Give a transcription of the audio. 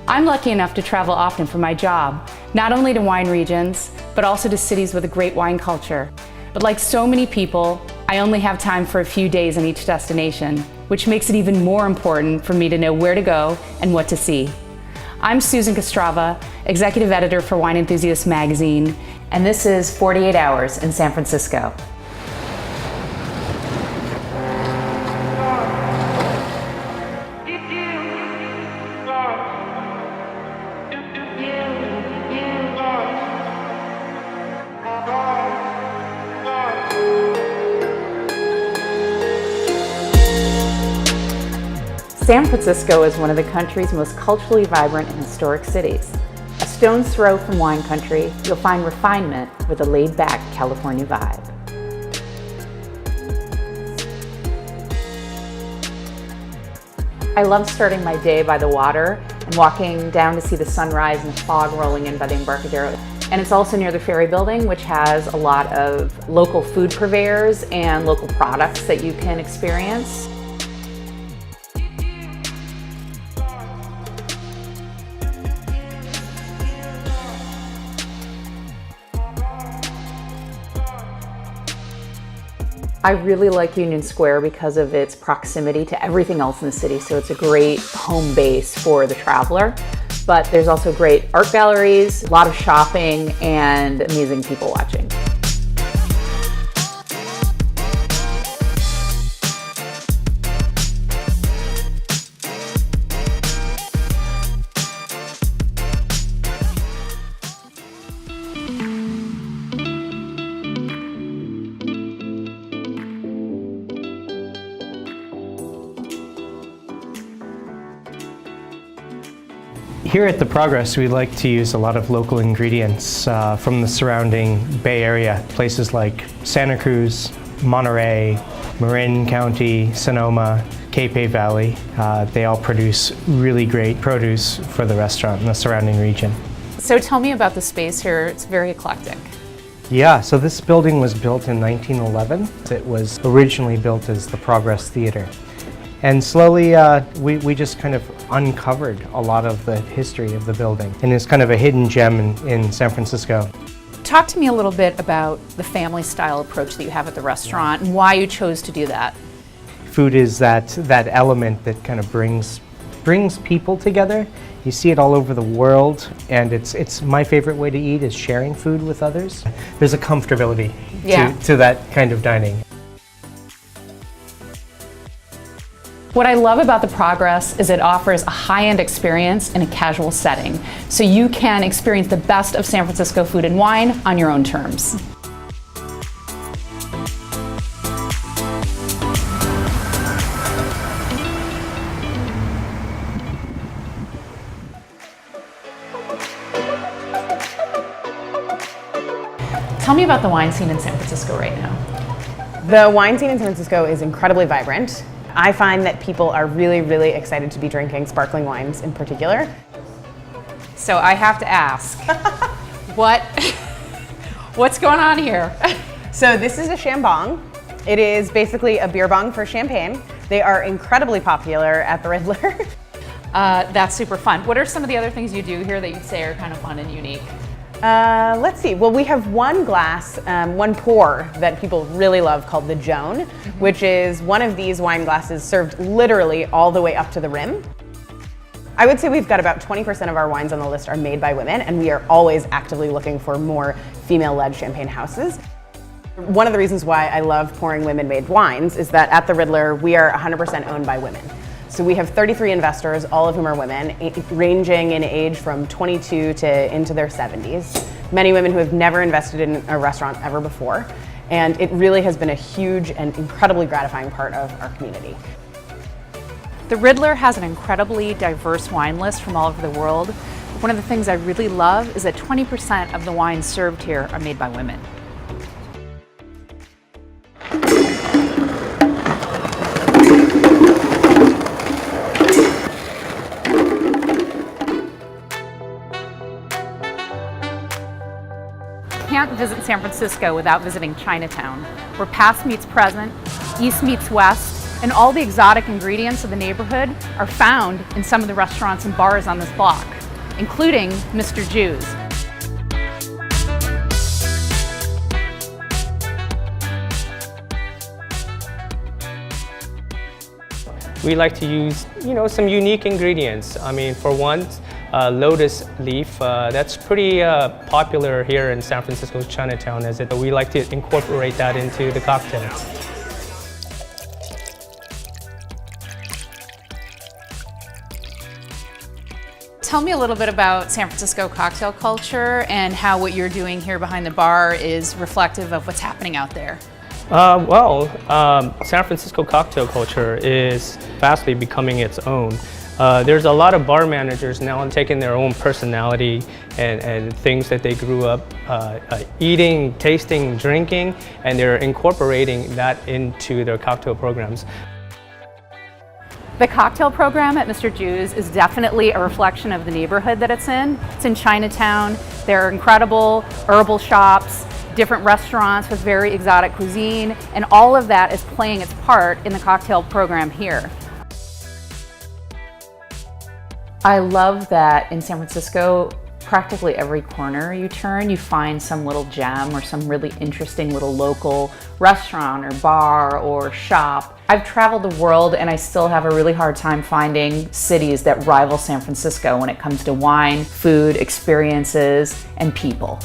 I'm lucky enough to travel often for my job, not only to wine regions, but also to cities with a great wine culture. But like so many people, I only have time for a few days in each destination, which makes it even more important for me to know where to go and what to see. I'm Susan Kostrzewa, Executive Editor for Wine Enthusiast magazine, and this is 48 Hours in San Francisco. San Francisco is one of the country's most culturally vibrant and historic cities. A stone's throw from wine country, you'll find refinement with a laid-back California vibe. I love starting my day by the water and walking down to see the sunrise and the fog rolling in by the Embarcadero. And it's also near the Ferry Building, which has a lot of local food purveyors and local products that you can experience. I really like Union Square because of its proximity to everything else in the city, so it's a great home base for the traveler. But there's also great art galleries, a lot of shopping, and amazing people watching. Here at The Progress, we like to use a lot of local ingredients from the surrounding Bay Area. Places like Santa Cruz, Monterey, Marin County, Sonoma, Capay Valley. They all produce really great produce for the restaurant and the surrounding region. So tell me about the space here. It's very eclectic. Yeah, so this building was built in 1911. It was originally built as the Progress Theater. And slowly, we just kind of uncovered a lot of the history of the building. And it's kind of a hidden gem in San Francisco. Talk to me a little bit about the family style approach that you have at the restaurant and why you chose to do that. Food is that element that kind of brings people together. You see it all over the world, and it's my favorite way to eat is sharing food with others. There's a comfortability to that kind of dining. What I love about The Progress is it offers a high-end experience in a casual setting, so you can experience the best of San Francisco food and wine on your own terms. Tell me about the wine scene in San Francisco right now. The wine scene in San Francisco is incredibly vibrant. I find that people are really, really excited to be drinking sparkling wines in particular. So I have to ask, what's going on here? So this is a Chambong. It is basically a beer bong for champagne. They are incredibly popular at the Riddler. That's super fun. What are some of the other things you do here that you'd say are kind of fun and unique? Let's see. Well, we have one glass, one pour that people really love called the Joan, which is one of these wine glasses served literally all the way up to the rim. I would say we've got about 20% of our wines on the list are made by women, and we are always actively looking for more female-led champagne houses. One of the reasons why I love pouring women-made wines is that at the Riddler, we are 100% owned by women. So we have 33 investors, all of whom are women, ranging in age from 22 to into their 70s. Many women who have never invested in a restaurant ever before. And it really has been a huge and incredibly gratifying part of our community. The Riddler has an incredibly diverse wine list from all over the world. One of the things I really love is that 20% of the wines served here are made by women. Can't visit San Francisco without visiting Chinatown, where past meets present, east meets west, And all the exotic ingredients of the neighborhood are found in some of the restaurants and bars on this block, including Mr. Jew's. We like to use, some unique ingredients. I mean, for one, lotus leaf, that's pretty popular here in San Francisco's Chinatown, we like to incorporate that into the cocktails. Tell me a little bit about San Francisco cocktail culture and how what you're doing here behind the bar is reflective of what's happening out there. San Francisco cocktail culture is fastly becoming its own. There's a lot of bar managers now taking their own personality and things that they grew up eating, tasting, drinking, and they're incorporating that into their cocktail programs. The cocktail program at Mr. Jew's is definitely a reflection of the neighborhood that it's in. It's in Chinatown. There are incredible herbal shops, different restaurants with very exotic cuisine, and all of that is playing its part in the cocktail program here. I love that in San Francisco, practically every corner you turn, you find some little gem or some really interesting little local restaurant or bar or shop. I've traveled the world and I still have a really hard time finding cities that rival San Francisco when it comes to wine, food, experiences, and people.